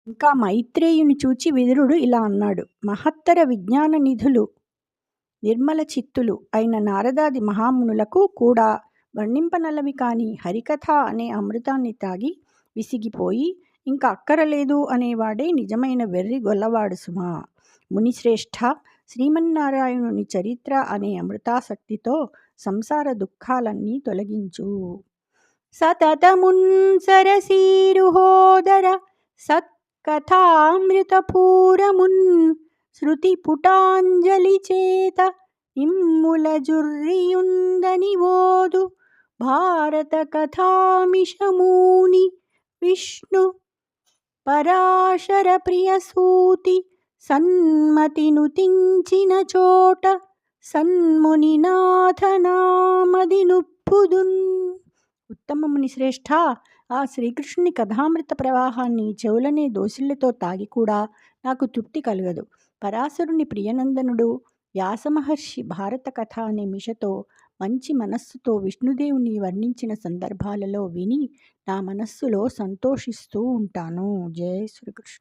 ఇంకా మైత్రేయుని చూచి విదురుడు ఇలా అన్నాడు: మహత్తర విజ్ఞాన నిధులు నిర్మల చిత్తులు అయిన నారదాది మహామునులకు కూడా వర్ణింపనలవి కాని హరికథ అనే అమృతాన్ని తాగి విసిగిపోయి ఇంకా అక్కరలేదు అనేవాడే నిజమైన వెర్రి గొల్లవాడు సుమా. మునిశ్రేష్ఠ, శ్రీమన్నారాయణుని చరిత్ర అనే అమృతాసక్తితో సంసార దుఃఖాలన్నీ తొలగించు. సతతమున్ సరసీరుహోదర సత్కథామృతపూరమున్ శృతి పుటాంజలి చేత ఇమ్ముల జుర్రియుందని ఓదు భారత కథామిషమూని విష్ణు పరాశర ప్రియసూతి సన్మతి నుతించిన చోట సన్మునినాథనామది నుప్పుదున్. ఉత్తమముని శ్రేష్ఠ, ఆ శ్రీకృష్ణుని కథామృత ప్రవాహాన్ని చెవులనే దోసిళ్లతో తాగి కూడా నాకు తృప్తి కలగదు. పరాశరుని ప్రియనందనుడు వ్యాసమహర్షి భారత కథ అనే మిషతో మంచి మనస్సుతో విష్ణుదేవుని వర్ణించిన సందర్భాలలో విని నా మనస్సులో సంతోషిస్తూ ఉంటాను. జయ శ్రీకృష్ణ.